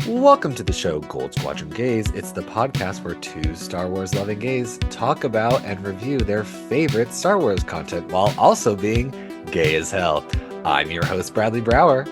Welcome to the show Gold Squadron Gays. It's the podcast where two Star Wars loving gays talk about and review their favorite Star Wars content while also being gay as hell. I'm your host, Bradley Brower.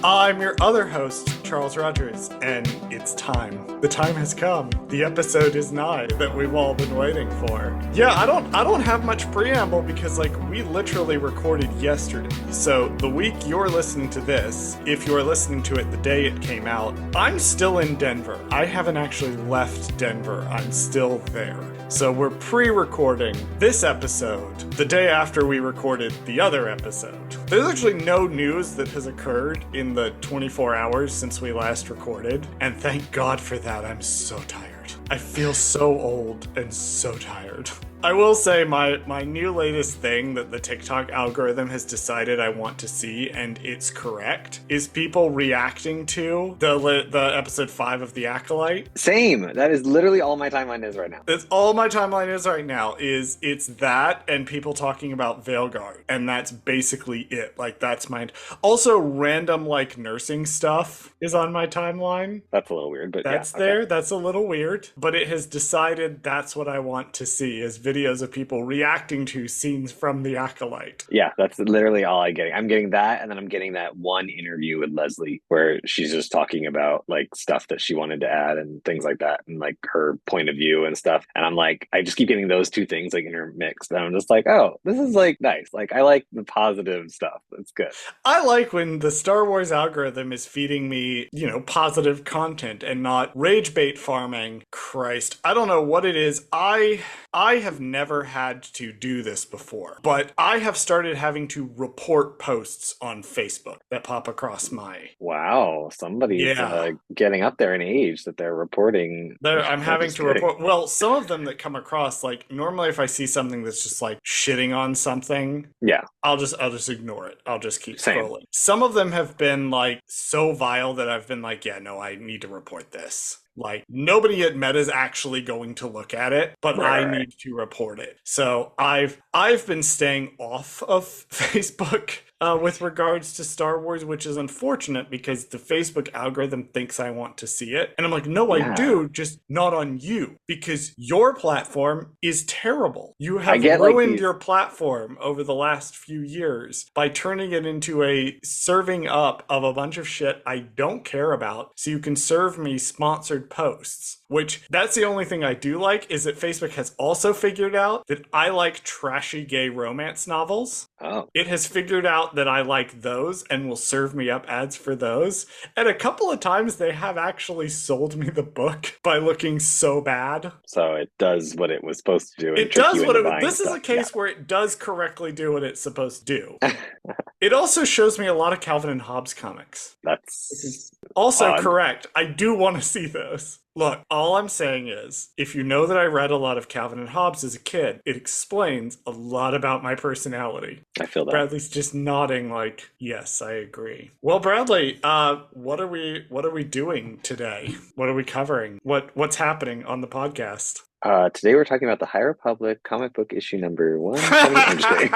I'm your other host, Charles Rogers, and it's time. The time has come. The episode is nigh that we've all been waiting for. Yeah, I don't have much preamble because we literally recorded yesterday. So the week you're listening to this, if you're listening to it the day it came out, I'm still in Denver. I haven't actually left Denver. I'm still there. So we're pre-recording this episode the day after we recorded the other episode. There's actually no news that has occurred in the 24 hours since we last recorded, and thank God for that. I'm so tired. I feel so old and so tired. I will say my new latest thing that the TikTok algorithm has decided I want to see, and it's correct, is people reacting to the episode 5 of The Acolyte. Same. That is literally all my timeline is right now. That's all my timeline is right now. It's that and people talking about Veilguard, and that's basically it. That's mine. Also, random nursing stuff is on my timeline. That's a little weird, but that's yeah, there. okay. That's a little weird, but it has decided that's what I want to see is videos of people reacting to scenes from The Acolyte. Yeah, that's literally all I'm getting. I'm getting that, and then I'm getting that one interview with Leslie where she's just talking about stuff that she wanted to add and things like that, and her point of view and stuff. And I'm I just keep getting those two things intermixed, and I'm just oh, this is nice. I like the positive stuff. That's good. I like when the Star Wars algorithm is feeding me, positive content and not rage bait farming. Christ, I don't know what it is. I have never had to do this before, but I have started having to report posts on Facebook that pop across my... Wow, somebody's getting up there in age that they're reporting. I'm having to report... Well, some of them that come across, normally if I see something that's just shitting on something, yeah, I'll just ignore it. I'll just keep scrolling. Some of them have been so vile that I've been yeah, no, I need to report this. Nobody at Meta is actually going to look at it, but right. I need to report it. So I've been staying off of Facebook with regards to Star Wars, which is unfortunate because the Facebook algorithm thinks I want to see it. And I'm no, I do, just not on you, because your platform is terrible. You have ruined your platform over the last few years by turning it into a serving up of a bunch of shit I don't care about, so you can serve me sponsored posts. Which, that's the only thing I do like, is that Facebook has also figured out that I like trashy gay romance novels. Oh. It has figured out that I like those and will serve me up ads for those. And a couple of times they have actually sold me the book by looking so bad. So it does what it was supposed to do. It does what it... This is a case where it does correctly do what it's supposed to do. It also shows me a lot of Calvin and Hobbes comics. That's also odd. Correct. I do want to see those. Look, all I'm saying is, if you know that I read a lot of Calvin and Hobbes as a kid, it explains a lot about my personality. I feel that. Bradley's just nodding yes, I agree. Well, Bradley, what are we doing today? What are we covering? What's happening on the podcast? Today we're talking about the High Republic comic book issue number 170.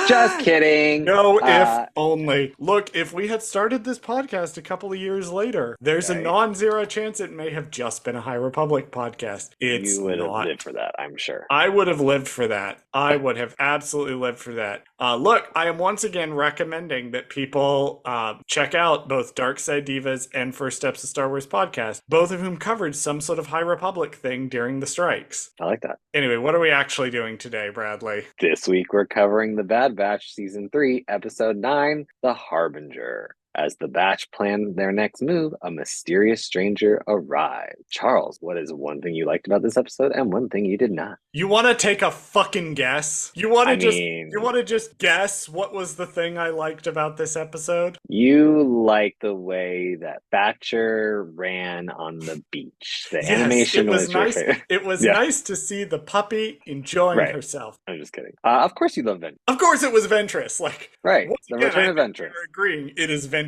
Just kidding. No, if only. Look, if we had started this podcast a couple of years later, there's a non-zero chance it may have just been a High Republic podcast. It's You would have not. lived for that, I'm sure. I would have lived for that. I would have absolutely lived for that. Look, I am once again recommending that people check out both Dark Side Divas and First Steps of Star Wars podcast, both of whom covered some sort of High Republic thing during the strikes. I like that. Anyway, what are we actually doing today, Bradley? This week we're covering The Bad Batch Season 3, Episode 9, The Harbinger. As the Batch plan their next move, a mysterious stranger arrives. Charles, what is one thing you liked about this episode and one thing you did not? You want to take a fucking guess? You want to just guess what was the thing I liked about this episode? You like the way that Thatcher ran on the beach. The animation was nice. Your favorite. It was nice to see the puppy enjoying herself. I'm just kidding. Of course you love Ventress. Of course it was Ventress. Right. The return of Ventress. We're agreeing it is Ventress.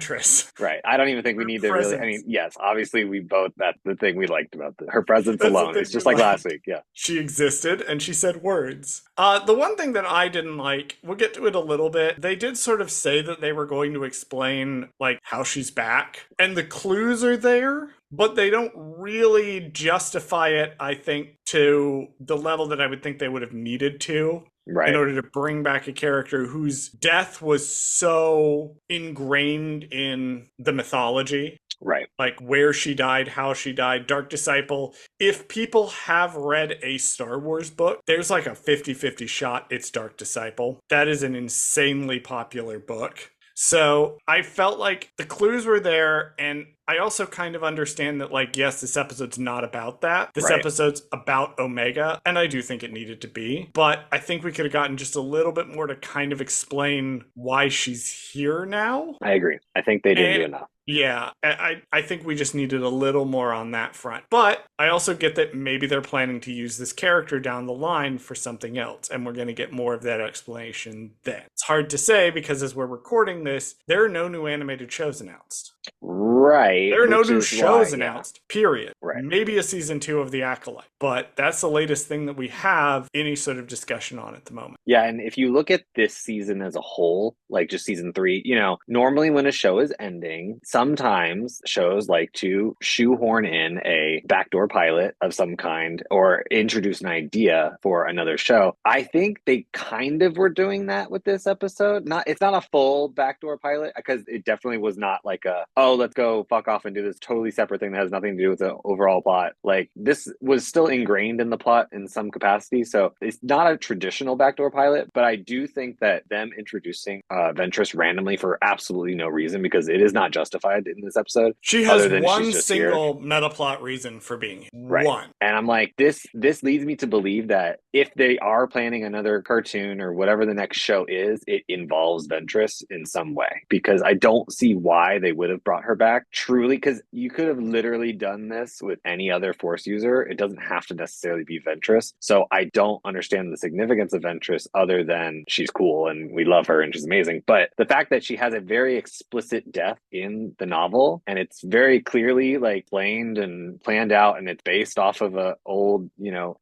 Right. I don't even think we need to really... I mean, yes, obviously we both... That's the thing we liked about her presence alone. It's just like last week. Yeah. She existed and she said words. The one thing that I didn't like, we'll get to it a little bit, they did sort of say that they were going to explain, how she's back. And the clues are there, but they don't really justify it, I think, to the level that I would think they would have needed to. Right. In order to bring back a character whose death was so ingrained in the mythology. Right. Like where she died, how she died, Dark Disciple. If people have read a Star Wars book, there's like a 50-50 shot it's Dark Disciple. That is an insanely popular book. So I felt like the clues were there, and I also kind of understand that, like, yes, this episode's not about that. This episode's about Omega, and I do think it needed to be. But I think we could have gotten just a little bit more to kind of explain why she's here now. I agree. I think they didn't do enough. Yeah, I think we just needed a little more on that front. But I also get that maybe they're planning to use this character down the line for something else, and we're going to get more of that explanation then. It's hard to say because as we're recording this, there are no new animated shows announced. Right. There are no new shows announced, period. Right. Maybe a season 2 of The Acolyte, but that's the latest thing that we have any sort of discussion on at the moment. Yeah, and if you look at this season as a whole, like just season 3, normally when a show is ending, sometimes shows like to shoehorn in a backdoor pilot of some kind or introduce an idea for another show. I think they kind of were doing that with this episode. It's not a full backdoor pilot because it definitely was not like let's go fuck off and do this totally separate thing that has nothing to do with the overall plot. Like this was still ingrained in the plot in some capacity. So it's not a traditional backdoor pilot, but I do think that them introducing Ventress randomly for absolutely no reason, because it is not justified in this episode. She has one single meta plot reason for being here. Right. One. And I'm like, this leads me to believe that if they are planning another cartoon or whatever the next show is, it involves Ventress in some way, because I don't see why they would have brought her back truly, because you could have literally done this with any other Force user. It doesn't have to necessarily be Ventress. So I don't understand the significance of Ventress other than she's cool and we love her and she's amazing. But the fact that she has a very explicit death in the novel, and it's very clearly like explained and planned out, and it's based off of a old,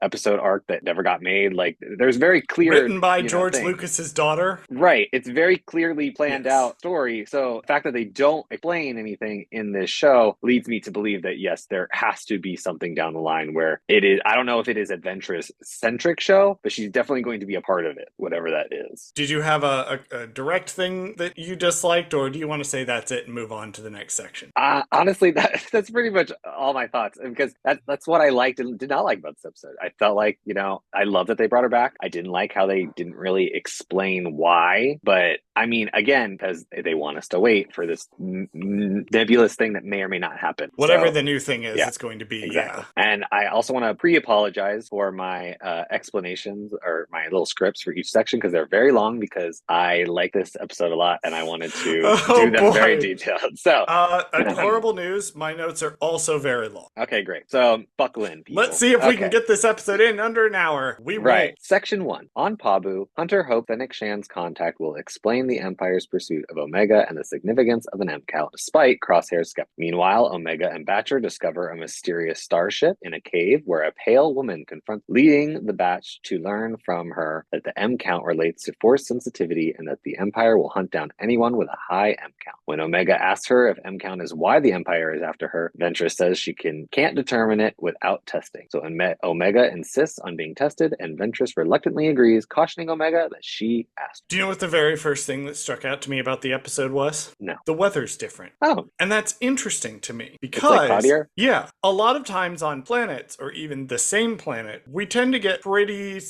episode arc that never got made. Like there's very clear, written by George Lucas's daughter. Right. It's very clearly planned out story. So the fact that they don't explain anything in this show leads me to believe that yes, there has to be something down the line where it is. I don't know if it is a Ventress centric show, but she's definitely going to be a part of it, whatever that is. Did you have a direct thing that you disliked, or do you want to say that's it and move on to the next section? Honestly, that's pretty much all my thoughts, because that's what I liked and did not like about this episode. I felt like, I love that they brought her back. I didn't like how they didn't really explain why, but I mean, again, because they want us to wait for this nebulous thing that may or may not happen. Whatever the new thing is, it's going to be. Exactly. Yeah. And I also want to pre-apologize for my explanations or my little scripts for each section, because they're very long, because I like this episode a lot and I wanted to do them very detailed. So, horrible news. My notes are also very long. Okay, great. So buckle in, people. Let's see if we can get this episode in under an hour. We Right. won't. Section 1. On Pabu, Hunter hopes Fennec Shan's contact will explain the Empire's pursuit of Omega and the significance of an MCOW, despite Crosshair's skepticism. Meanwhile, Omega and Batcher discover a mysterious starship in a cave where a pale woman confronts, leading the batch to learn from her that the M count relates to force sensitivity and that the Empire will hunt down anyone with a high M count. When Omega asks her if M count is why the Empire is after her, Ventress says she can't determine it without testing. So Omega insists on being tested, and Ventress reluctantly agrees, cautioning Omega that she asked. Do you know what the very first thing that struck out to me about the episode was? No. The weather's different. Oh. And that's interesting to me because, It's like cloudier? Yeah, a lot of times on planets, or even the same planet, we tend to get pretty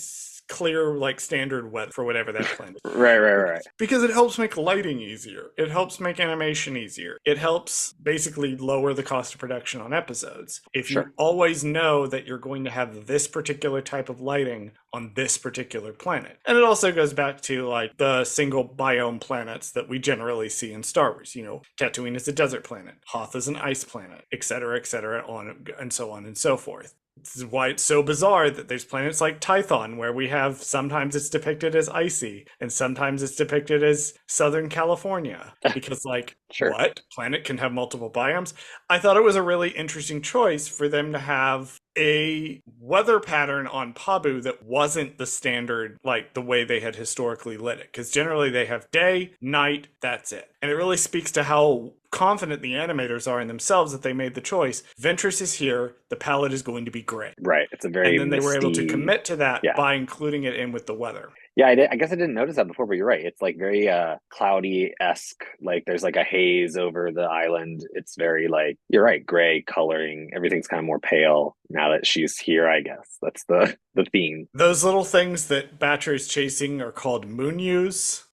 clear, like standard weather for whatever that planet is. Right. Because it helps make lighting easier. It helps make animation easier. It helps basically lower the cost of production on episodes. If you always know that you're going to have this particular type of lighting on this particular planet. And it also goes back to like the single biome planets that we generally see in Star Wars. Tatooine is a desert planet, Hoth is an ice planet, etc., on and so on and so forth. This is why it's so bizarre that there's planets like Tython, where we have sometimes it's depicted as icy and sometimes it's depicted as Southern California. Because what? Planet can have multiple biomes? I thought it was a really interesting choice for them to have a weather pattern on Pabu that wasn't the standard, like the way they had historically lit it. Because generally they have day, night, that's it. And it really speaks to how confident the animators are in themselves that they made the choice. Ventress is here. The palette is going to be gray. Right. It's a very And then they were able to commit to that Yeah. by including it in with the weather. Yeah, I guess I didn't notice that before, but you're right. It's like very cloudy-esque. Like there's like a haze over the island. It's very like, you're right, gray coloring. Everything's kind of more pale now that she's here, I guess. That's the theme. Those little things that Batcher is chasing are called Moonyus.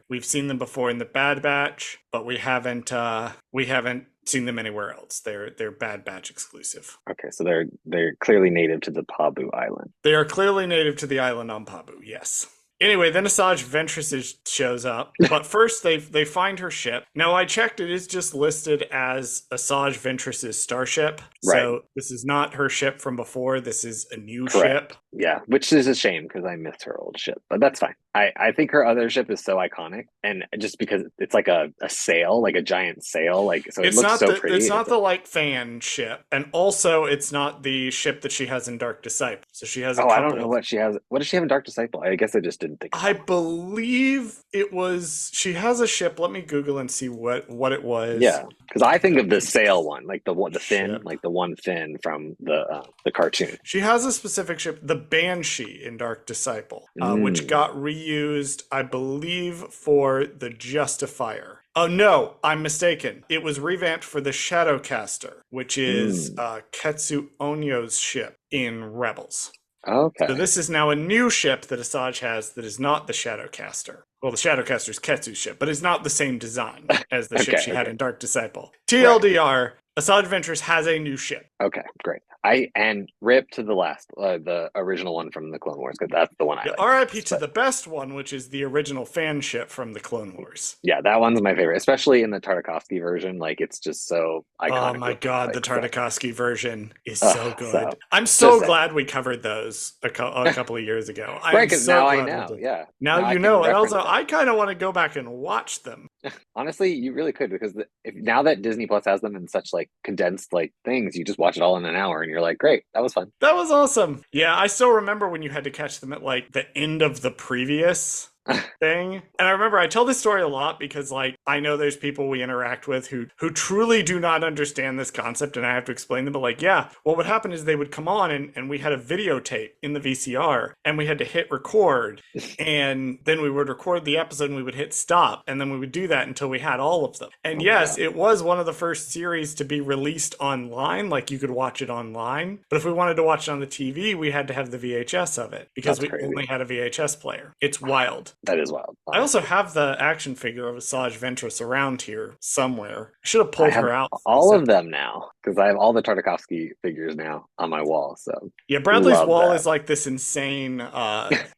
We've seen them before in the Bad Batch, but we haven't seen them anywhere else. They're Bad Batch exclusive. Okay, so they're clearly native to the Pabu Island. They are clearly native to the island on Pabu, yes. Anyway, then Asajj Ventress shows up, but first they find her ship. Now I checked; it is just listed as Asajj Ventress's starship. Right. So this is not her ship from before. This is a new Correct. ship. Yeah, which is a shame because I miss her old ship, but that's fine. I think her other ship is so iconic, and just because it's like a sail, like a giant sail, like so it looks so pretty. It's not the like fan ship, and also it's not the ship that she has in Dark Disciple. So she has. I don't know what she has. What does she have in Dark Disciple? I guess I just didn't think. I believe it was. She has a ship. Let me Google and see what it was. Yeah, because I think of the sail one, like the fin, Ship. like the one fin from the cartoon. She has a specific ship, the Banshee in Dark Disciple, which got reused, I believe, for the Justifier. Oh, no, I'm mistaken. It was revamped for the Shadowcaster, which is Ketsu Onyo's ship in Rebels. Okay. So this is now a new ship that Asajj has that is not the Shadowcaster. Well, the Shadowcaster is Ketsu's ship, but it's not the same design as the ship she had in Dark Disciple. TLDR, Asajj Ventress has a new ship. Okay, great. And rip to the last, the original one from the Clone Wars, because that's the one I like. RIP to the best one, which is the original fan ship from the Clone Wars. Yeah, that one's my favorite, especially in the Tartakovsky version. Like, it's just so iconic. Oh my god, the Tartakovsky version is so good. So, I'm so glad we covered those a couple of years ago. Right, because now I know. Yeah. Now you know, and also I kind of want to go back and watch them. Honestly, you really could, because now that Disney Plus has them in such like condensed like things, you just watch it all in an hour and you're like, great, that was fun. That was awesome. Yeah, I still remember when you had to catch them at like the end of the previous thing. And I remember I tell this story a lot because like I know there's people we interact with who truly do not understand this concept, and I have to explain them. But like, yeah, what would happen is they would come on and we had a videotape in the VCR and we had to hit record, and then we would record the episode and we would hit stop, and then we would do that until we had all of them. And yes, it was one of the first series to be released online, like you could watch it online. But if we wanted to watch it on the TV, we had to have the VHS of it because we only had a VHS player. It's wild. That is wild. I also have the action figure of Asajj Ventress around here somewhere. I should have pulled her out. All of them now, because I have all the Tartakovsky figures now on my wall. So yeah, Bradley's wall is like this insane.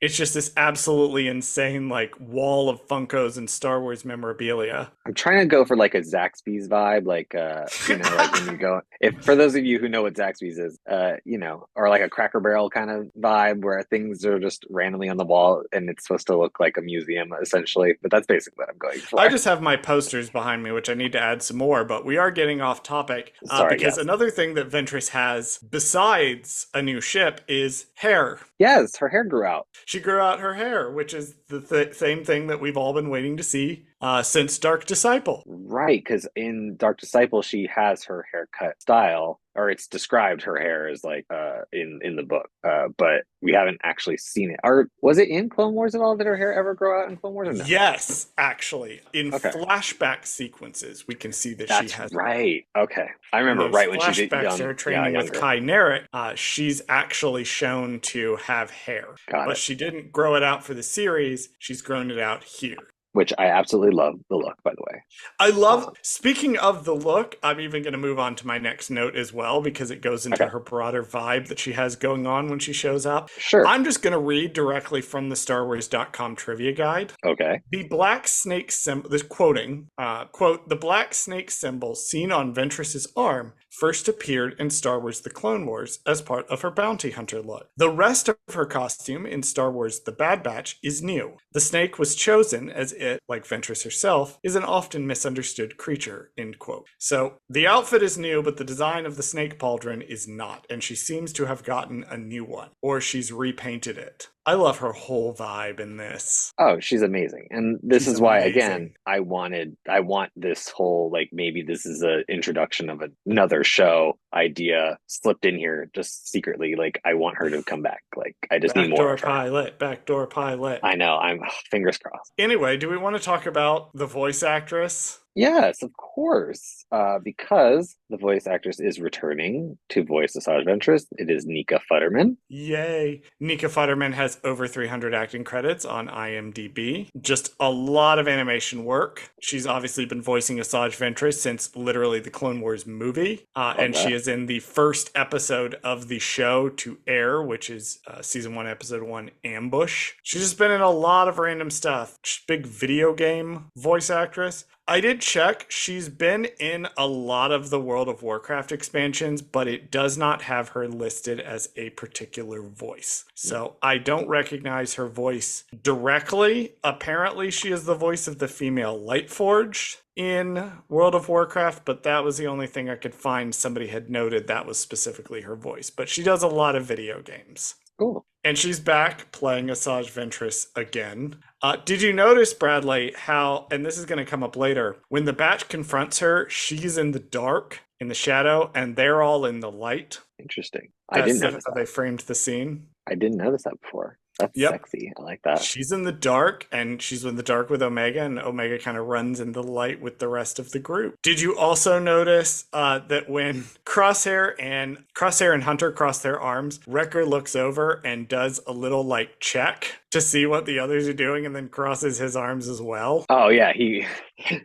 It's just this absolutely insane like wall of Funkos and Star Wars memorabilia. I'm trying to go for like a Zaxby's vibe, like like when you go. If for those of you who know what Zaxby's is, or like a Cracker Barrel kind of vibe where things are just randomly on the wall and it's supposed to look like a museum essentially, but that's basically what I'm going for. I just have my posters behind me, which I need to add some more, but we are getting off topic because another thing that Ventress has besides a new ship is hair. Yes, her hair grew out. She grew out her hair, which is the same thing that we've all been waiting to see since Dark Disciple. Right, because in Dark Disciple, she has her haircut style, or it's described her hair as like in the book, but we haven't actually seen it. Or was it in Clone Wars at all? Did her hair ever grow out in Clone Wars? Or no? Yes, actually, in flashback sequences, we can see that she has. Right. Okay, I remember right when she did her training with Kai Narek. She's actually shown to have hair, but she didn't grow it out for the series. She's grown it out here. Which I absolutely love the look, by the way. I love, speaking of the look, I'm even going to move on to my next note as well, because it goes into her broader vibe that she has going on when she shows up. Sure. I'm just going to read directly from the StarWars.com trivia guide. Okay. The black snake symbol, this quoting, quote, the black snake symbol seen on Ventress's arm first appeared in Star Wars The Clone Wars as part of her bounty hunter look. The rest of her costume in Star Wars The Bad Batch is new. The snake was chosen as it, like Ventress herself, is an often misunderstood creature, end quote. So the outfit is new, but the design of the snake pauldron is not, and she seems to have gotten a new one, or she's repainted it. I love her whole vibe in this. Oh, she's amazing. And this She's is why, again, amazing. I want this whole, like, maybe this is a introduction of another show idea slipped in here just secretly. Like, I want her to come back. Like, I just need more Backdoor of her. pilot, backdoor pilot. I know. I'm fingers crossed. Anyway, do we want to talk about the voice actress? Yes, of course. Because the voice actress is returning to voice Asajj Ventress. It is Nika Futterman. Yay. Nika Futterman has over 300 acting credits on IMDb. Just a lot of animation work. She's obviously been voicing Asajj Ventress since literally the Clone Wars movie. And that. she is in the first episode of the show to air, which is season 1, episode 1, Ambush. She's just been in a lot of random stuff. She's a big video game voice actress. I did check. She's been in a lot of the World of Warcraft expansions, but it does not have her listed as a particular voice. So I don't recognize her voice directly. Apparently, she is the voice of the female Lightforged in World of Warcraft, but that was the only thing I could find somebody had noted that was specifically her voice. But she does a lot of video games. Cool. And she's back playing Asajj Ventress again. Did you notice, Bradley, how, and this is going to come up later, when the Batch confronts her, she's in the dark, in the shadow, and they're all in the light? Interesting. That's I didn't notice how that. they framed the scene. I didn't notice that before. That's sexy. I like that. She's in the dark, and she's in the dark with Omega, and Omega kind of runs in the light with the rest of the group. Did you also notice that when Crosshair and Hunter cross their arms, Wrecker looks over and does a little like check to see what the others are doing, and then crosses his arms as well? Oh yeah,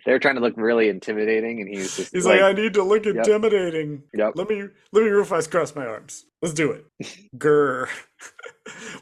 they're trying to look really intimidating, and he's like, I need to look intimidating. Yep. Let me real fast cross my arms. Let's do it. Grr.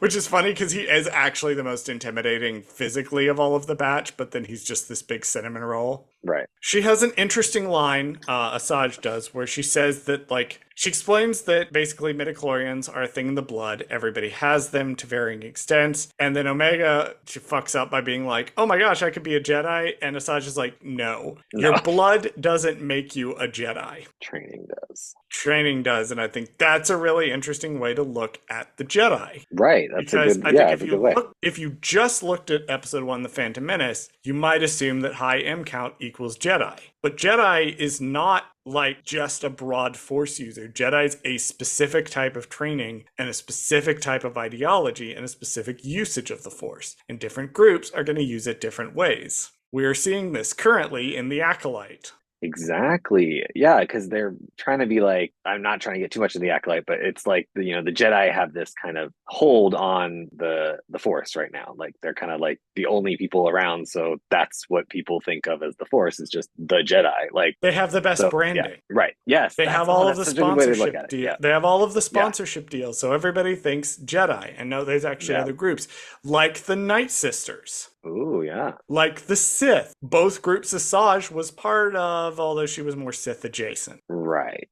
Which is funny because he is actually the most intimidating physically of all of the Batch, but then he's just this big cinnamon roll. Right. She has an interesting line, Asajj does, where she says that, like, she explains that basically midichlorians are a thing in the blood. Everybody has them to varying extents. And then Omega, she fucks up by being like, oh my gosh, I could be a Jedi. And Asajj is like, no. Your blood doesn't make you a Jedi. Training does. Training does. And I think that's a really interesting way to look at the Jedi. Right. That's a good, I think if you just looked at episode 1, The Phantom Menace, you might assume that high M count equals Jedi. But Jedi is not like just a broad force user. Jedi is a specific type of training and a specific type of ideology and a specific usage of the force. And different groups are going to use it different ways. We are seeing this currently in the Acolyte. Exactly. Yeah, because they're trying to be like, I'm not trying to get too much in the Acolyte, but it's like, the Jedi have this kind of hold on the Force right now. Like, they're kind of like the only people around, so that's what people think of as the Force, is just the Jedi. Like, they have the best branding. Yeah, right. Yes. They have all of the sponsorship deals. Yeah. They have all of the sponsorship deals, so everybody thinks Jedi. And no, there's actually other groups, like the Night Sisters. Ooh, yeah. Like the Sith. Both groups Asajj was part of, although she was more Sith adjacent. Right.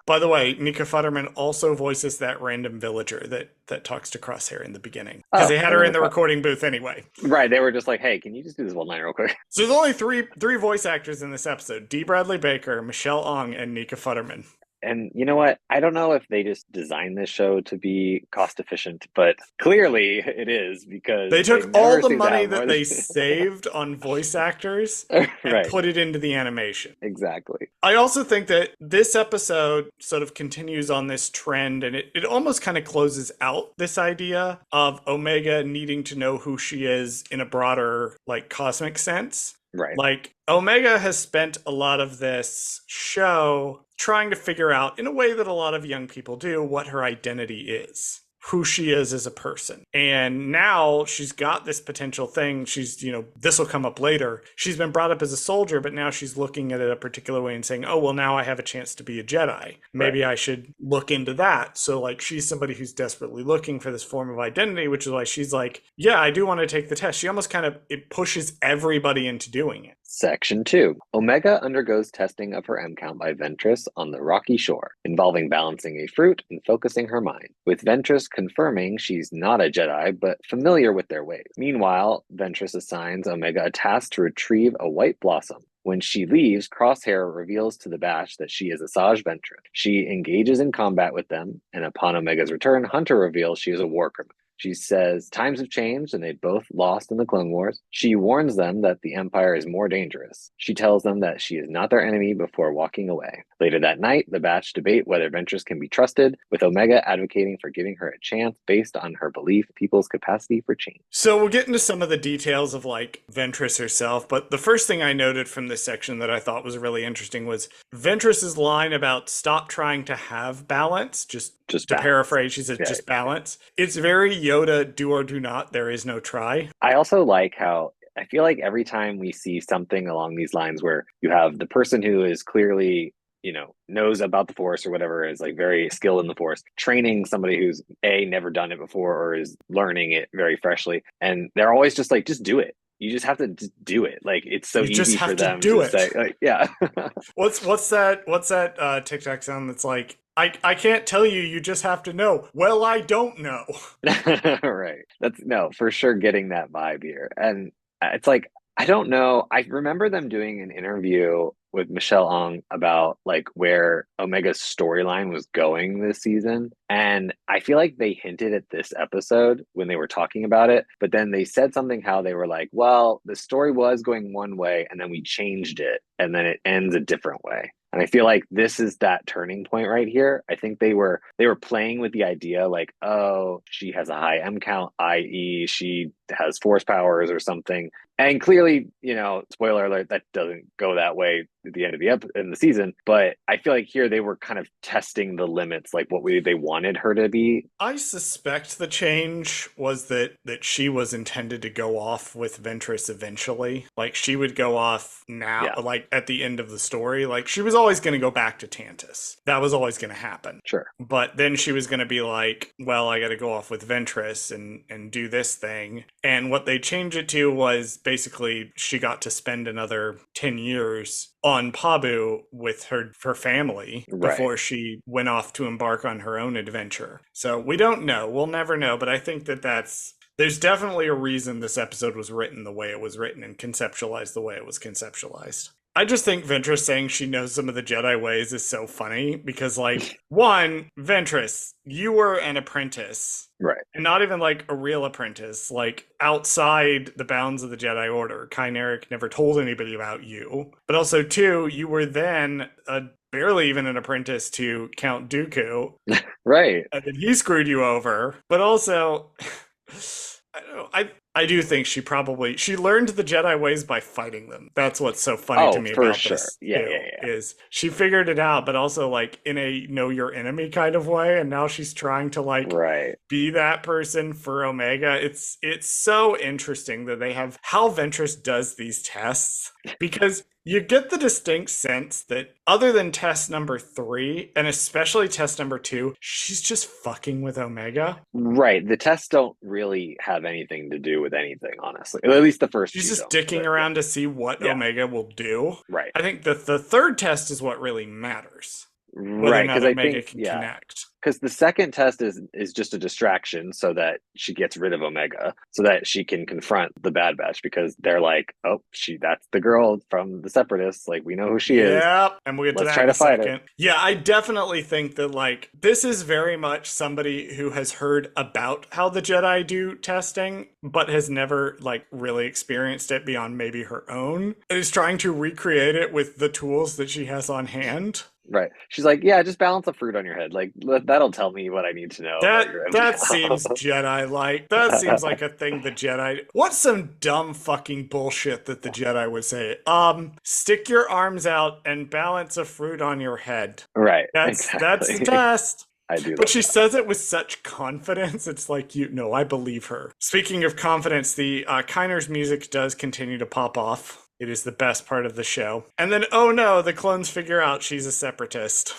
By the way, Nika Futterman also voices that random villager that talks to Crosshair in the beginning. Because they had her in the recording booth anyway. Right. They were just like, hey, can you just do this one line real quick? So there's only three voice actors in this episode. D. Bradley Baker, Michelle Ong, and Nika Futterman. And you know what? I don't know if they just designed this show to be cost efficient, but clearly it is, because they took all the money that they saved on voice actors and put it into the animation. Exactly. I also think that this episode sort of continues on this trend, and it almost kind of closes out this idea of Omega needing to know who she is in a broader, like, cosmic sense. Right. Like, Omega has spent a lot of this show trying to figure out, in a way that a lot of young people do, what her identity is, who she is as a person. And now she's got this potential thing. She's, this will come up later. She's been brought up as a soldier, but now she's looking at it a particular way and saying, oh, well, now I have a chance to be a Jedi. Maybe I should look into that. So, like, she's somebody who's desperately looking for this form of identity, which is why she's like, yeah, I do want to take the test. She almost it pushes everybody into doing it. Section 2. Omega undergoes testing of her M count by Ventress on the rocky shore, involving balancing a fruit and focusing her mind, with Ventress confirming she's not a Jedi, but familiar with their ways. Meanwhile, Ventress assigns Omega a task to retrieve a white blossom. When she leaves, Crosshair reveals to the Batch that she is Asajj Ventress. She engages in combat with them, and upon Omega's return, Hunter reveals she is a war criminal. She says times have changed and they both lost in the Clone Wars. She warns them that the Empire is more dangerous. She tells them that she is not their enemy before walking away. Later that night, the batch debate whether Ventress can be trusted, with Omega advocating for giving her a chance based on her belief in people's capacity for change. So we'll get into some of the details of like Ventress herself, but the first thing I noted from this section that I thought was really interesting was Ventress's line about stop trying to have balance, just to balance. Paraphrase, she says just balance. It's very Yoda, do or do not, there is no try. I also like how I feel like every time we see something along these lines where you have the person who is clearly, knows about the Force or whatever, is like very skilled in the Force, training somebody who's never done it before or is learning it very freshly. And they're always just like, just do it. You just have to do it. Like, it's so easy for them to say, like, yeah. What's that TikTok sound that's like, I can't tell you, you just have to know. Well, I don't know. Right. That's for sure getting that vibe here. And it's like, I don't know. I remember them doing an interview with Michelle Ong about like where Omega's storyline was going this season. And I feel like they hinted at this episode when they were talking about it, but then they said something how they were like, well, the story was going one way and then we changed it and then it ends a different way. And I feel like this is that turning point right here. I think they were playing with the idea like, oh, she has a high M count, i.e. she has force powers or something. And clearly, spoiler alert, that doesn't go that way at the end of the season. But I feel like here they were kind of testing the limits, like what they wanted her to be. I suspect the change was that she was intended to go off with Ventress eventually. Like she would go off now, like at the end of the story. Like she was always going to go back to Tantus. That was always going to happen. Sure. But then she was going to be like, well, I got to go off with Ventress and do this thing. And what they changed it to was basically she got to spend another 10 years on Pabu with her family before she went off to embark on her own adventure. So we don't know. We'll never know. But I think there's definitely a reason this episode was written the way it was written and conceptualized the way it was conceptualized. I just think Ventress saying she knows some of the Jedi ways is so funny because, like, one, Ventress, you were an apprentice. Right. And not even, like, a real apprentice. Like, outside the bounds of the Jedi Order. Kynerik never told anybody about you. But also, two, you were then barely even an apprentice to Count Dooku. Right. And then he screwed you over. But also... I don't know. I do think she learned the Jedi ways by fighting them. That's what's so funny to me about this. Yeah. Is she figured it out, but also like in a know your enemy kind of way, and now she's trying to like be that person for Omega. It's so interesting that they have how Ventress does these tests because you get the distinct sense that other than test number 3, and especially test number 2, she's just fucking with Omega. Right. The tests don't really have anything to do with anything, honestly. At least the first She's just dicking around to see what Omega will do. Right. I think the third test is what really matters. Right, because I think connect. Because the second test is just a distraction so that she gets rid of Omega, so that she can confront the Bad Batch because they're like, oh, that's the girl from the Separatists. Like we know who she is. Yeah, and we'll get to Let's that try in to a fight second. her. Yeah, I definitely think that like this is very much somebody who has heard about how the Jedi do testing, but has never like really experienced it beyond maybe her own, and is trying to recreate it with the tools that she has on hand. Right. She's like, yeah, just balance a fruit on your head. Like that'll tell me what I need to know. That seems Jedi-like. That seems like a thing the Jedi... What's some dumb fucking bullshit that the Jedi would say? Stick your arms out and balance a fruit on your head. Right. That's the test. I do. But she says it with such confidence. It's like, I believe her. Speaking of confidence, the Kyner's music does continue to pop off. It is the best part of the show. And then, oh no, the clones figure out she's a separatist.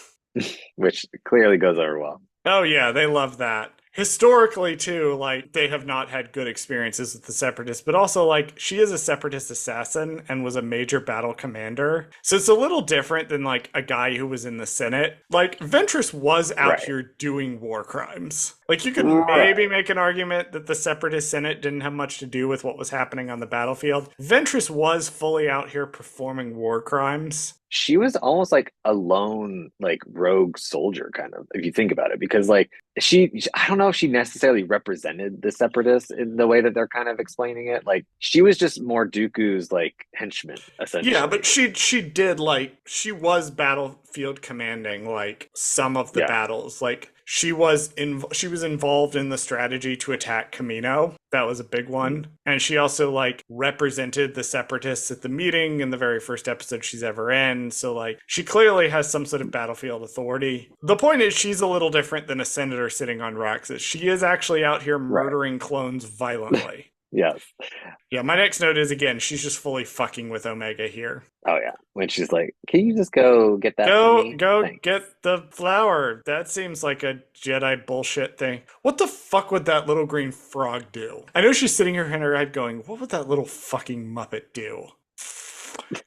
Which clearly goes over well. Oh yeah, they love that. Historically, too, like, they have not had good experiences with the Separatists, but also, like, she is a Separatist assassin and was a major battle commander. So it's a little different than, like, a guy who was in the Senate. Like, Ventress was out here doing war crimes. Like, you could maybe make an argument that the Separatist Senate didn't have much to do with what was happening on the battlefield. Ventress was fully out here performing war crimes. she was almost like a lone, like rogue soldier, kind of, if you think about it, because like I don't know if she necessarily represented the separatists in the way that they're kind of explaining it. Like she was just more Dooku's like henchman, Yeah, essentially. but she did like she was battlefield commanding like some of the Yeah, battles. Like she was involved in the strategy to attack Camino. That was a big one. And she also like represented the separatists at the meeting in the very first episode she's ever in. So like she clearly has some sort of battlefield authority. The point is she's a little different than a senator sitting on Roxas. She is actually out here right. murdering clones violently. Yes. Yeah, my next note is again, she's just fully fucking with Omega here. Oh yeah. When she's like, "Can you just go get that for Go, me? go Thanks." get the flower. That seems like a Jedi bullshit thing. What the fuck would that little green frog do? I know she's sitting here in her head going, what would that little fucking Muppet do?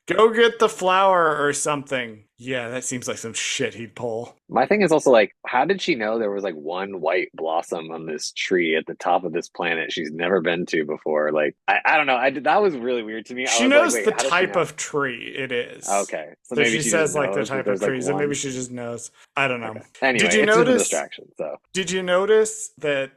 Go get the flower or something. Yeah, that seems like some shit he'd pull. My thing is also like, how did she know there was like one white blossom on this tree at the top of this planet she's never been to before? Like, I don't know. That was really weird to me. I She was like, knows wait, the how does she type know? of tree it is. Okay, so So maybe she she just says like the knows that type of there's like trees, and maybe one. she just knows. I don't know. Okay. Anyway, Did you it's just a notice? distraction. So Did you notice that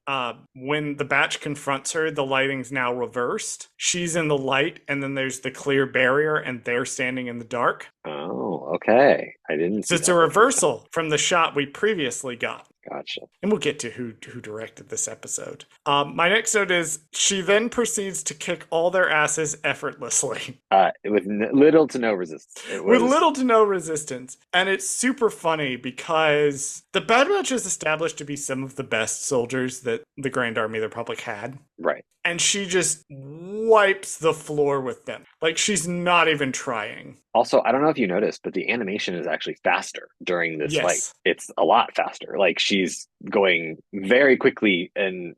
when the batch confronts her, the lighting's now reversed? She's in the light, and then there's the clear barrier, and they're standing in the dark. oh, okay. I didn't So see it's that a the first time. reversal from the shot we previously got. Gotcha. And we'll get to who directed this episode. My next note is she then proceeds to kick all their asses effortlessly. With little to no resistance. It With was little to no resistance. And it's super funny because the Bad Batch is established to be some of the best soldiers that the Grand Army of the Republic had. right. And she just wipes the floor with them. Like she's not even trying. Also, I don't know if you noticed, but the animation is actually faster during this fight. Yes. It's a lot faster. Like she's going very quickly, and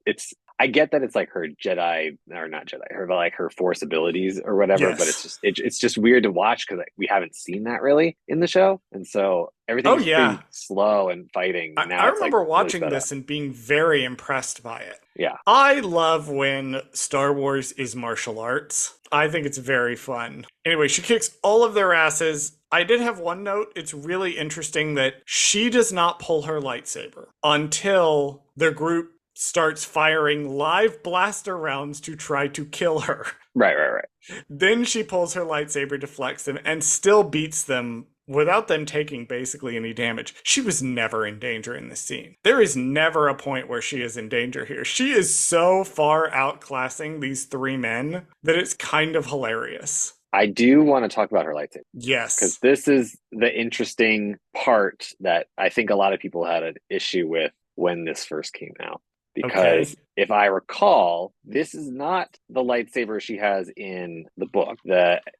I get that it's like her Jedi or not Jedi, her like her Force abilities or whatever. Yes. But it's just weird to watch because we haven't seen that really in the show, and so everything's pretty slow and fighting. Now I it's, remember like, really watching sped this up. and being very impressed by it. Yeah, I love when Star Wars is martial arts. I think it's very fun. Anyway, she kicks all of their asses. I did have one note. It's really interesting that she does not pull her lightsaber until their group starts firing live blaster rounds to try to kill her. right. Then she pulls her lightsaber, deflects them, and still beats them without them taking basically any damage. She was never in danger in this scene. There is never a point where she is in danger here. She is so far outclassing these three men that it's kind of hilarious. I do want to talk about her lightsaber. Yes. Because this is the interesting part that I think a lot of people had an issue with when this first came out. Because if I recall, this is not the lightsaber she has in the book.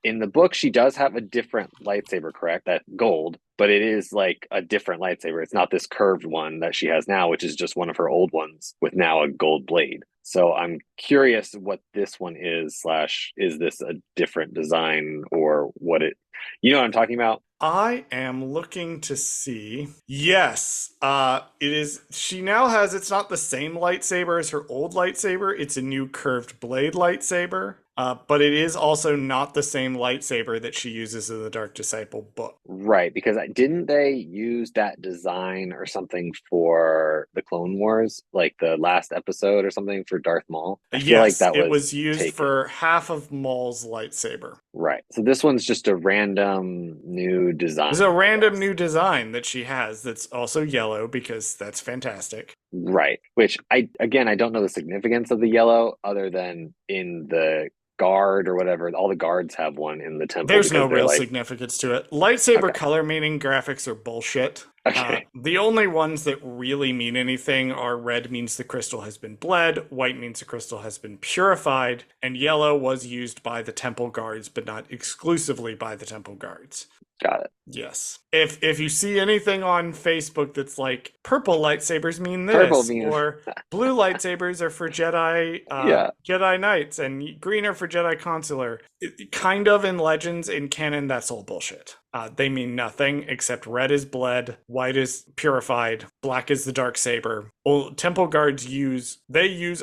In the book, she does have a different lightsaber, correct? That gold, but it is like a different lightsaber. It's not this curved one that she has now, which is just one of her old ones with now a gold blade. So I'm curious what this one is, / is this a different design or what it, you know what I'm talking about? I am looking to see. Yes, it is. She now has, it's not the same lightsaber as her old lightsaber. It's a new curved blade lightsaber. But it is also not the same lightsaber that she uses in the Dark Disciple book. Right, because didn't they use that design or something for the Clone Wars, like the last episode or something for Darth Maul? I feel like that it was used taken. for half of Maul's lightsaber. Right, so this one's just a random new design. It's a random new design that she has that's also yellow because that's fantastic. Right, which I don't know the significance of the yellow other than in the guard or whatever. All the guards have one in the temple. There's no real significance to it. Lightsaber color meaning graphics are bullshit. Okay. The only ones that really mean anything are red means the crystal has been bled, white means the crystal has been purified, and yellow was used by the temple guards, but not exclusively by the temple guards. Got it. Yes. If you see anything on Facebook that's like purple lightsabers mean this, or blue lightsabers are for Jedi Jedi Knights, and green are for Jedi Consular, kind of in Legends, in canon, that's all bullshit. They mean nothing except red is bled, white is purified, black is the dark saber. Well, temple guards use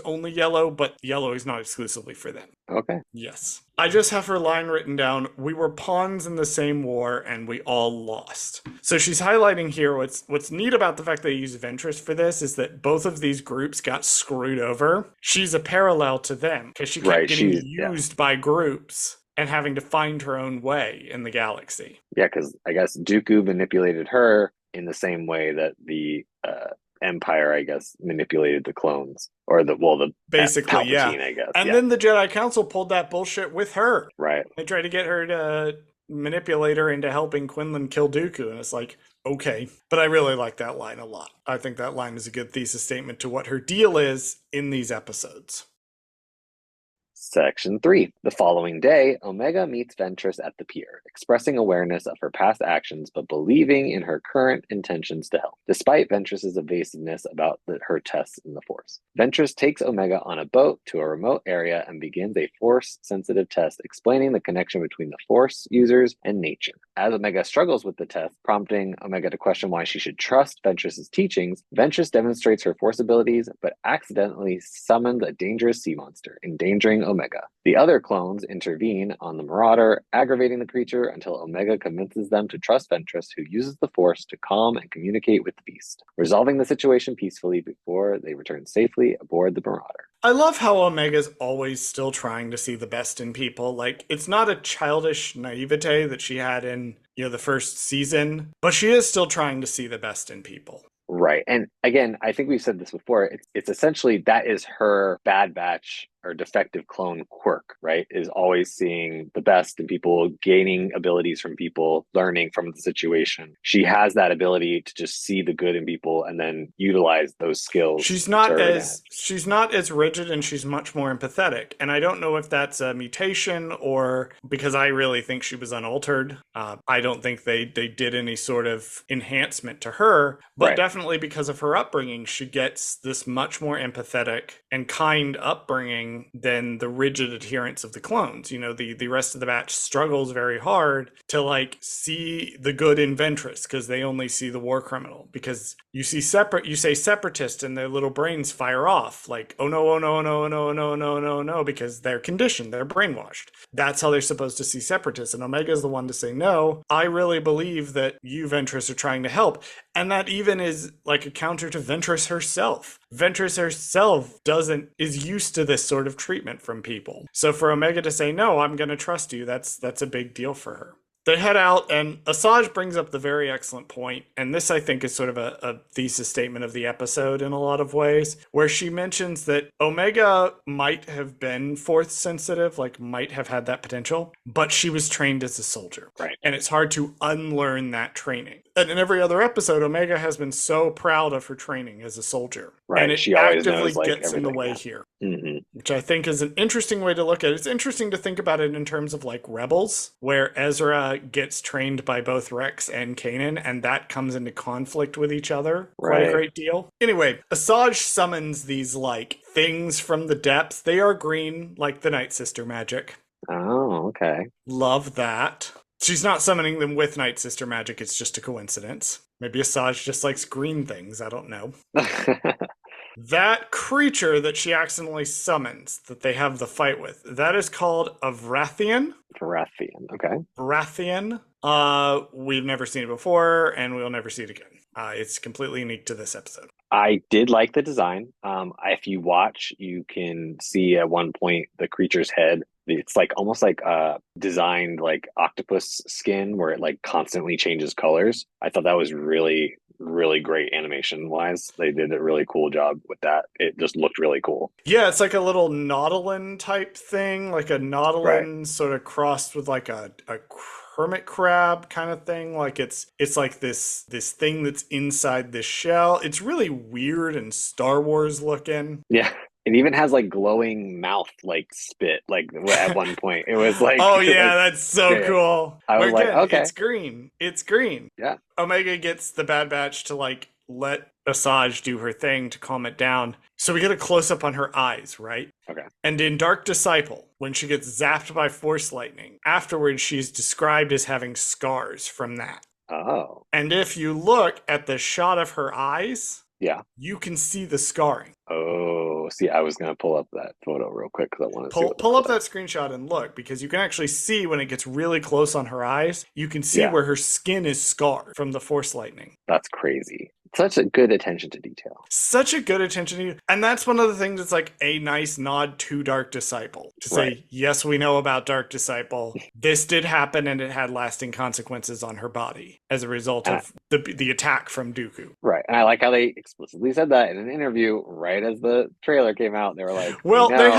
only yellow, but yellow is not exclusively for them. Okay. Yes. I just have her line written down. We were pawns in the same war and we all lost. So she's highlighting here what's neat about the fact they use Ventress for this is that both of these groups got screwed over. She's a parallel to them because she kept getting used by groups and having to find her own way in the galaxy. Yeah, because I guess Dooku manipulated her in the same way that the Empire, I guess, manipulated the clones. Or the basically, Palpatine, yeah. I guess. And then the Jedi Council pulled that bullshit with her. Right. They tried to get her to manipulate her into helping Quinlan kill Dooku, and it's like, okay. But I really like that line a lot. I think that line is a good thesis statement to what her deal is in these episodes. Section 3. The following day, Omega meets Ventress at the pier, expressing awareness of her past actions but believing in her current intentions to help, despite Ventress's evasiveness about her tests in the Force. Ventress takes Omega on a boat to a remote area and begins a Force-sensitive test explaining the connection between the Force users and nature. As Omega struggles with the test, prompting Omega to question why she should trust Ventress's teachings, Ventress demonstrates her Force abilities but accidentally summons a dangerous sea monster, endangering Omega. The other clones intervene on the Marauder, aggravating the creature until Omega convinces them to trust Ventress, who uses the Force to calm and communicate with the beast, resolving the situation peacefully before they return safely aboard the Marauder. I love how Omega's always still trying to see the best in people. Like, it's not a childish naivete that she had in, the first season, but she is still trying to see the best in people. Right. And again, I think we've said this before. It's essentially that is her Bad Batch or defective clone quirk, right? Is always seeing the best in people, gaining abilities from people, learning from the situation. She has that ability to just see the good in people and then utilize those skills. She's not as rigid, and she's much more empathetic. And I don't know if that's a mutation or because I really think she was unaltered. I don't think they did any sort of enhancement to her, but definitely because of her upbringing, she gets this much more empathetic and kind upbringing than the rigid adherence of the clones. The rest of the batch struggles very hard to see the good in Ventress because they only see the war criminal. Because you say separatist and their little brains fire off like, oh no, oh no, no, no, no, no, no, no, because they're conditioned, they're brainwashed. That's how they're supposed to see separatists. And Omega is the one to say, no, I really believe that you, Ventress, are trying to help. And that even is like a counter to Ventress herself. Ventress herself is used to this sort of treatment from people. So for Omega to say, no, I'm going to trust you, that's a big deal for her. They head out, and Asajj brings up the very excellent point, and this, I think, is sort of a thesis statement of the episode in a lot of ways, where she mentions that Omega might have been Force sensitive, might have had that potential, but she was trained as a soldier. Right. And it's hard to unlearn that training. And in every other episode, Omega has been so proud of her training as a soldier. Right. And it she always actively knows, gets in the way here. Mm-hmm. Which I think is an interesting way to look at it. It's interesting to think about it in terms of Rebels, where Ezra gets trained by both Rex and Kanan, and that comes into conflict with each other quite a great deal. Anyway, Asajj summons these things from the depths. They are green, like the Night Sister magic. Oh, okay. Love that. She's not summoning them with Night Sister magic, it's just a coincidence. Maybe Asajj just likes green things, I don't know. That creature that she accidentally summons, that they have the fight with, that is called a Vrathian. Vrathian, okay. Vrathian. We've never seen it before, and we'll never see it again. It's completely unique to this episode. I did like the design. If you watch, you can see at one point the creature's head. It's almost designed octopus skin where it constantly changes colors. I thought that was really, really great animation wise. They did a really cool job with that. It just looked really cool. Yeah, it's like a little Nautilin type thing, like a Nautilin sort of crossed with a hermit crab kind of thing. It's like this thing that's inside this shell. It's really weird and Star Wars looking. Yeah. It even has glowing mouth spit at one point. It was oh yeah, that's so cool. I was okay. It's green. Yeah. Omega gets the Bad Batch to let Asajj do her thing to calm it down. So we get a close up on her eyes, right? Okay. And in Dark Disciple, when she gets zapped by Force lightning, afterwards she's described as having scars from that. Oh. And if you look at the shot of her eyes, Yeah. you can see the scarring. Oh, see, I was gonna pull up that photo real quick because I want to see. Pull up that screenshot and look, because you can actually see when it gets really close on her eyes, you can see where her skin is scarred from the Force lightning. That's crazy. Such a good attention to detail. Such a good attention to you. And that's one of the things that's like a nice nod to Dark Disciple. To say, yes, we know about Dark Disciple. This did happen and it had lasting consequences on her body as a result of the attack from Dooku. Right. And I like how they explicitly said that in an interview right as the trailer came out. They were like, well, no. they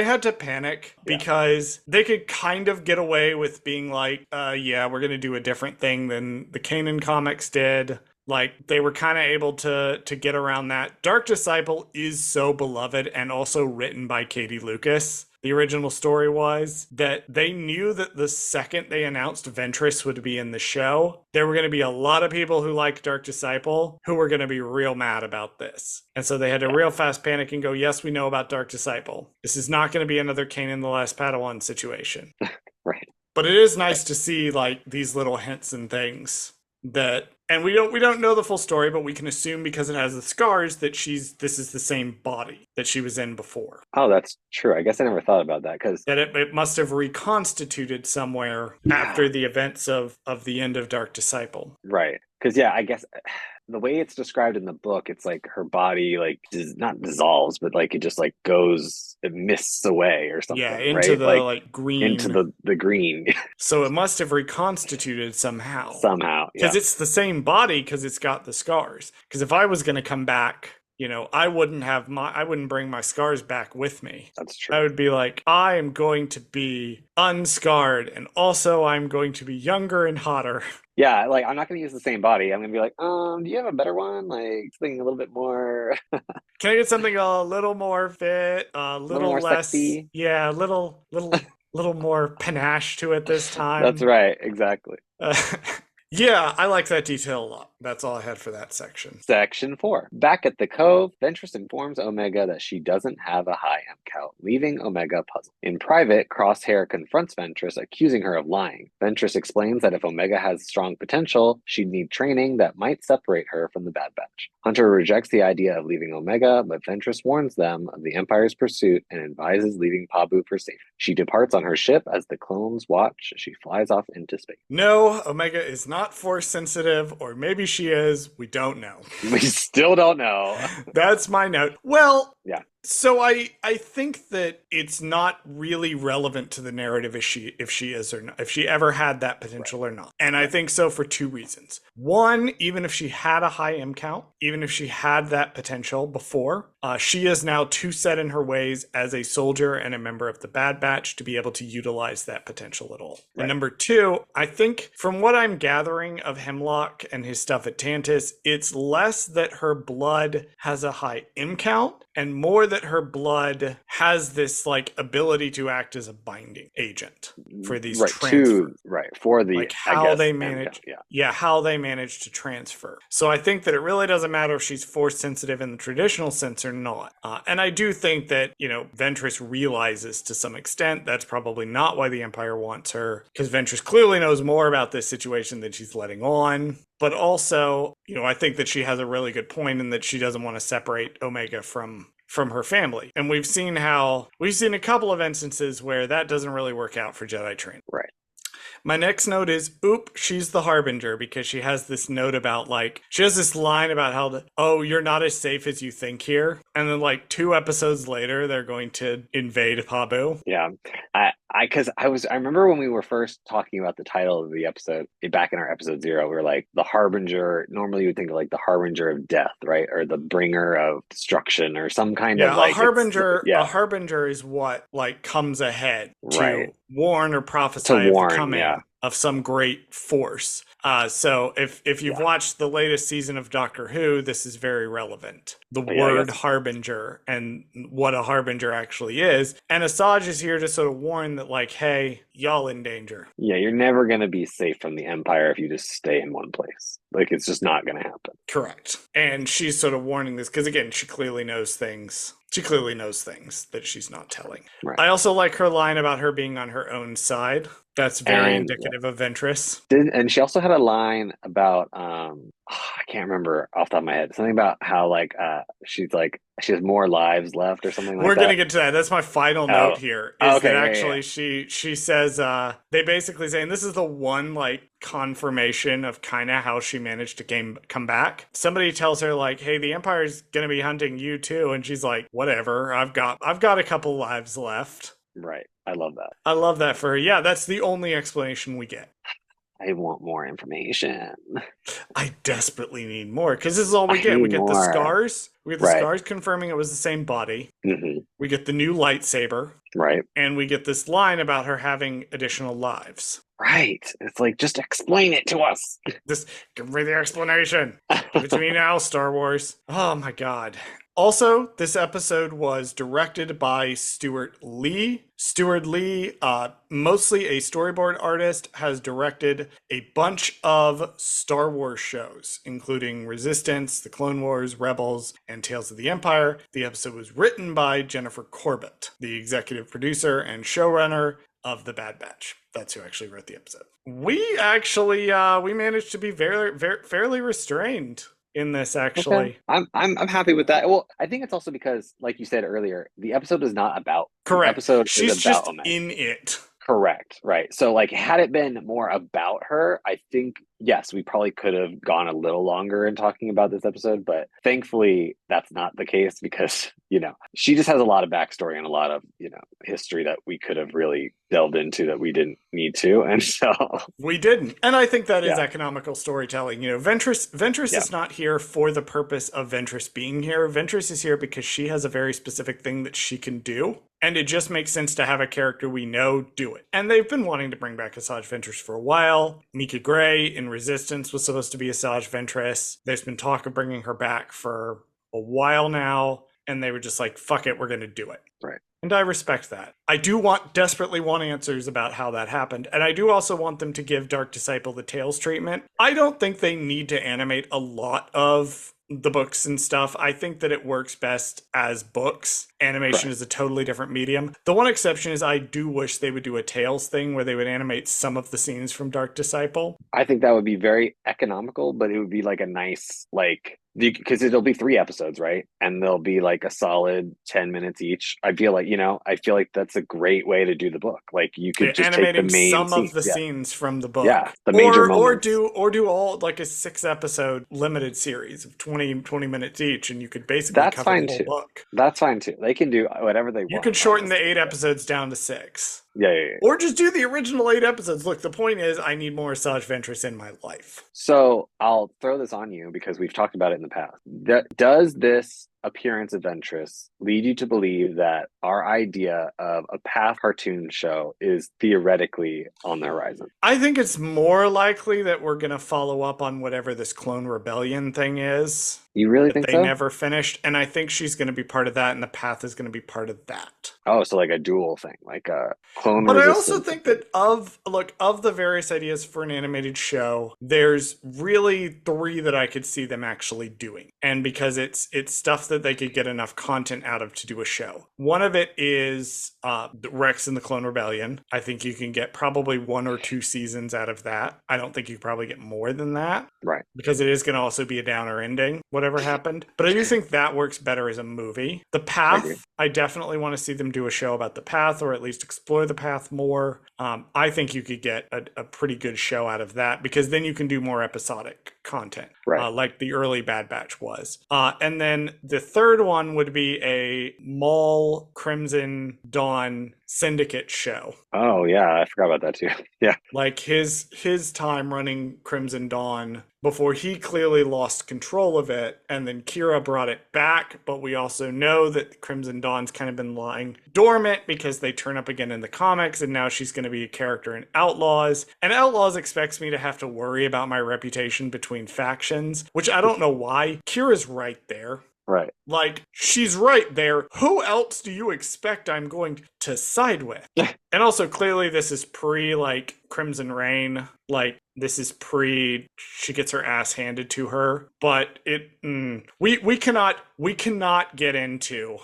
had to panic because they could kind of get away with being like, yeah, we're going to do a different thing than the Kanan comics did. Like, they were kind of able to get around that. Dark Disciple is so beloved and also written by Katie Lucas. The original story was that they knew that the second they announced Ventress would be in the show, there were going to be a lot of people who like Dark Disciple who were going to be real mad about this. And so they had to real fast panic and go, yes, we know about Dark Disciple. This is not going to be another Kanan the Last Padawan situation. Right. But it is nice to see, like, these little hints and things that... And we don't know the full story, but we can assume because it has the scars that this is the same body that she was in before. Oh, that's true. I guess I never thought about that because that it must have reconstituted somewhere after the events of the end of Dark Disciple. Right. Because I guess the way it's described in the book, it's like her body like not dissolves, but like it just like goes, it mists away or something. Yeah, into right? the like green. Into the green. So it must have reconstituted somehow. Somehow, because it's the same body because it's got the scars. Because if I was going to come back, I wouldn't bring my scars back with me. That's true. I would be like, I am going to be unscarred, and also I'm going to be younger and hotter. Yeah, like I'm not going to use the same body. I'm going to be like, do you have a better one? Like something a little bit more. Can I get something a little more fit, a little more less sexy? Yeah, a little more panache to it this time. That's right, exactly. Yeah, I like that detail a lot. That's all I had for that section. Section 4. Back at the Cove, Ventress informs Omega that she doesn't have a high M count, leaving Omega puzzled. In private, Crosshair confronts Ventress, accusing her of lying. Ventress explains that if Omega has strong potential, she'd need training that might separate her from the Bad Batch. Hunter rejects the idea of leaving Omega, but Ventress warns them of the Empire's pursuit and advises leaving Pabu for safety. She departs on her ship as the clones watch as she flies off into space. No, Omega is not force sensitive, or maybe she is. We don't know. We still don't know. That's my note. Well, yeah. So I think that it's not really relevant to the narrative if she is or not, if she ever had that potential or not. And I think so for two reasons. One, even if she had a high M count, even if she had that potential before, she is now too set in her ways as a soldier and a member of the Bad Batch to be able to utilize that potential at all. Right. And number two, I think from what I'm gathering of Hemlock and his stuff at Tantis, it's less that her blood has a high M count and more that her blood has this like ability to act as a binding agent for these transfers. For the like how they manage how they manage to transfer. So I think that it really doesn't matter if she's force sensitive in the traditional sense or not. And I do think that, Ventress realizes to some extent that's probably not why the Empire wants her, because Ventress clearly knows more about this situation than she's letting on. But also, I think that she has a really good point in that she doesn't want to separate Omega from her family. And we've seen a couple of instances where that doesn't really work out for Jedi training. Right. My next note is, she's the Harbinger, because she has this note about, she has this line about how, you're not as safe as you think here. And then, 2 episodes later, they're going to invade Pabu. Yeah. I remember when we were first talking about the title of the episode, back in our episode 0, we were like, the Harbinger, normally you would think of the Harbinger of death, right? Or the bringer of destruction or some kind of a Harbinger is what, comes ahead to warn or prophesy of the coming of some great force. So if you've watched the latest season of Doctor Who, this is very relevant. The word Harbinger and what a Harbinger actually is. And Asajj is here to sort of warn that, hey, y'all in danger. Yeah, you're never going to be safe from the Empire if you just stay in one place. It's just not going to happen. Correct. And she's sort of warning this because, again, she clearly knows things. She clearly knows things that she's not telling. Right. I also like her line about her being on her own side. That's very indicative of Ventress. And she also had a line about I can't remember off the top of my head. Something about how like she's like she has more lives left or something like We're that. gonna get to that. That's my final note here. Is okay, that actually she says they basically saying this is the one like confirmation of kind of how she managed to come back. Somebody tells her like, "Hey, the Empire's gonna be hunting you too," and she's like, "Whatever. I've got a couple lives left." Right. I love that. I love that for her. Yeah, that's the only explanation we get. I want more information. I desperately need more because this is all we get. We get the scars. We get the scars confirming it was the same body. Mm-hmm. We get the new lightsaber. Right. And we get this line about her having additional lives. Right. It's like, just explain it to us. Just give me the explanation. Give it to me now, Star Wars. Oh my God. Also, this episode was directed by Stuart Lee. Stuart Lee, mostly a storyboard artist, has directed a bunch of Star Wars shows, including Resistance, The Clone Wars, Rebels, and Tales of the Empire. The episode was written by Jennifer Corbett, the executive producer and showrunner of The Bad Batch. That's who actually wrote the episode. We actually, we managed to be fairly restrained in this, actually. Okay. I'm happy with that. Well, I think it's also because, like you said earlier, the episode is not about. Correct. The episode She's is about just in it. Correct. Right. So, like, had it been more about her, I think, yes, we probably could have gone a little longer in talking about this episode. But thankfully, that's not the case because, she just has a lot of backstory and a lot of, history that we could have really delved into that we didn't need to. And so we didn't. And I think that is economical storytelling. Ventress is not here for the purpose of Ventress being here. Ventress is here because she has a very specific thing that she can do. And it just makes sense to have a character we know do it. And they've been wanting to bring back Asajj Ventress for a while. Mika Gray in Resistance was supposed to be Asajj Ventress. There's been talk of bringing her back for a while now. And they were just like, fuck it, we're going to do it. Right. And I respect that. I do desperately want answers about how that happened. And I do also want them to give Dark Disciple the Tales treatment. I don't think they need to animate a lot of the books and stuff. I think that it works best as books. Animation is a totally different medium. The one exception is I do wish they would do a Tales thing where they would animate some of the scenes from Dark Disciple. I think that would be very economical, but it would be like a nice, because it'll be 3 episodes, right? And they'll be like a solid 10 minutes each. I feel like that's a great way to do the book. Like you could just animating take the main some scenes. of the scenes from the book. Yeah, the major moments. Or do all like a 6-episode limited series of 20 minutes each, and you could basically cover the whole book. That's fine too. They can do whatever they want. You could shorten the 8 episodes down to 6. Yeah. Or just do the original 8 episodes. Look, the point is I need more Asajj Ventress in my life. So I'll throw this on you because we've talked about it in the past. Does this appearance of Ventress lead you to believe that our idea of a Path cartoon show is theoretically on the horizon? I think it's more likely that we're going to follow up on whatever this Clone Rebellion thing is. You really think so? They never finished, and I think she's going to be part of that, and the Path is going to be part of that. Oh, so like a dual thing, like a clone. But I also think that of the various ideas for an animated show, there's really 3 that I could see them actually doing, and because it's stuff that they could get enough content out of to do a show. One of it is Rex and the Clone Rebellion. I think you can get probably 1 or 2 seasons out of that. I don't think you probably get more than that, right? Because it is going to also be a downer ending. Whatever happened. But I do think that works better as a movie. The Path, I definitely want to see them do a show about the Path, or at least explore the Path more. I think you could get a pretty good show out of that, because then you can do more episodic content, like the early Bad Batch was. And then the third one would be a Maul Crimson Dawn Syndicate show. Oh yeah, I forgot about that too. Yeah, like his time running Crimson Dawn before he clearly lost control of it, and then Kira brought it back. But we also know that Crimson Dawn's kind of been lying dormant because they turn up again in the comics, and now she's going to be a character in Outlaws. And Outlaws expects me to have to worry about my reputation between factions, which I don't know why. Kira's right there. Right. Like, she's right there. Who else do you expect I'm going to side with? And also, clearly, this is pre, Crimson Reign. Like, this is pre she gets her ass handed to her, but we cannot get into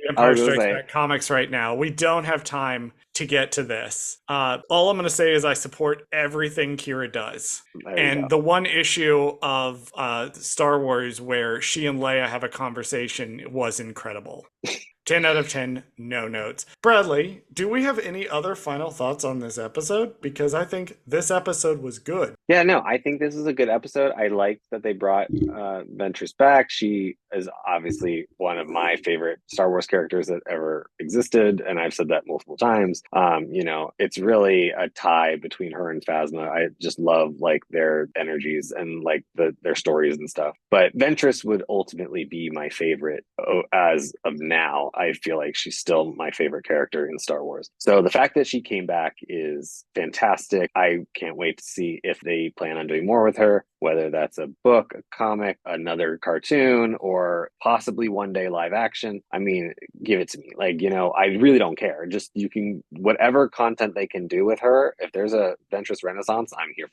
Empire Strikes Back comics right now. We don't have time to get to this. All I'm going to say is I support everything Kira does. And the one issue of Star Wars where she and Leia have a conversation was incredible. 10 out of 10, no notes. Bradley, do we have any other final thoughts on this episode? Because I think this episode was good. Yeah, no, I think this is a good episode. I like that they brought Ventress back. She is obviously one of my favorite Star Wars characters that ever existed, and I've said that multiple times. You know, it's really a tie between her and Phasma. I just love like their energies and like their stories and stuff. But Ventress would ultimately be my favorite as of now. I feel like she's still my favorite character in Star Wars. So the fact that she came back is fantastic. I can't wait to see if they plan on doing more with her, whether that's a book, a comic, another cartoon, or possibly one day live action. I mean, give it to me. Like, you know, I really don't care. Just you can, whatever content they can do with her, if there's a Ventress Renaissance, I'm here.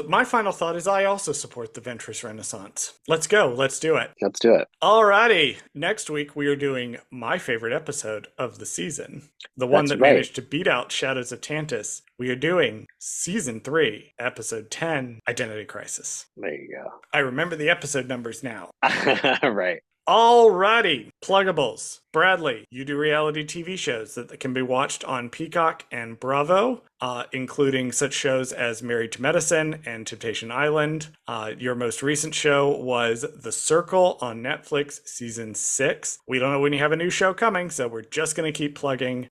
My final thought is I also support the Ventress Renaissance. Let's go. Let's do it. Let's do it. Alrighty. Next week, we are doing my favorite episode of the season. The one that managed to beat out Shadows of Tantus. We are doing Season 3, Episode 10, Identity Crisis. There you go. I remember the episode numbers now. Right. Alrighty. Pluggables. Bradley, you do reality TV shows that can be watched on Peacock and Bravo, including such shows as Married to Medicine and Temptation Island. Your most recent show was The Circle on Netflix, Season 6. We don't know when you have a new show coming, so we're just going to keep plugging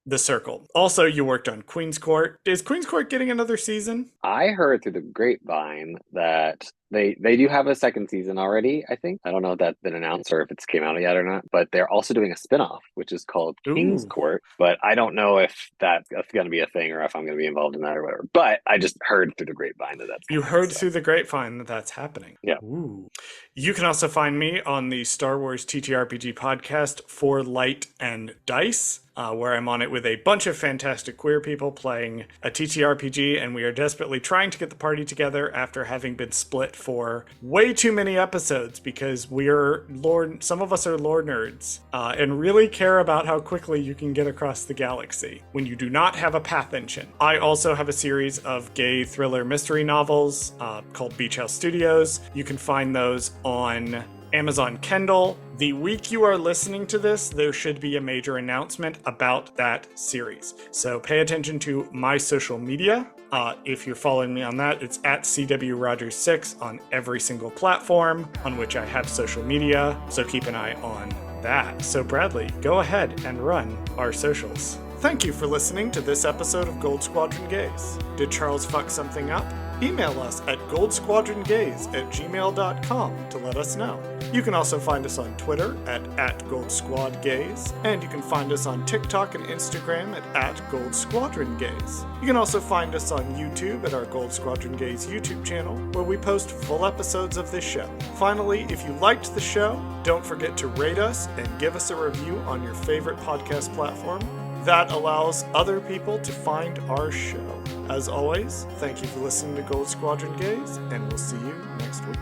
The Circle. Also, you worked on Queen's Court. Is Queen's Court getting another season? I heard through the grapevine that they do have a second season already, I think. I don't know if that's been announced or if it's came out yet or not, but they're also doing a spinoff, which is called King's Court. But I don't know if that's going to be a thing or if I'm going to be involved in that or whatever. But I just heard through the grapevine that that's You heard through the grapevine that that's happening. Yeah. Ooh. You can also find me on the Star Wars TTRPG podcast For Light and Dice, where I'm on it with a bunch of fantastic queer people playing a TTRPG, and we are desperately trying to get the party together after having been split for way too many episodes because some of us are lore nerds and really care about how quickly you can get across the galaxy when you do not have a path engine. I also have a series of gay thriller mystery novels called Beach House Studios. You can find those on Amazon Kindle. The week you are listening to this, there should be a major announcement about that series. So pay attention to my social media. If you're following me on that, it's at CWRogers6 on every single platform on which I have social media. So keep an eye on that. So Bradley, go ahead and run our socials. Thank you for listening to this episode of Gold Squadron Gaze. Did Charles fuck something up? Email us at goldsquadrongaze@gmail.com to let us know. You can also find us on Twitter at @GoldSquadGaze, and you can find us on TikTok and Instagram at @GoldSquadronGaze. You can also find us on YouTube at our Gold Squadron Gaze YouTube channel, where we post full episodes of this show. Finally, if you liked the show, don't forget to rate us and give us a review on your favorite podcast platform. That allows other people to find our show. As always, thank you for listening to Gold Squadron Gaze, and we'll see you next week.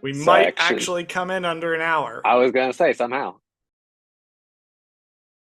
We might actually come in under an hour. I was going to say, somehow.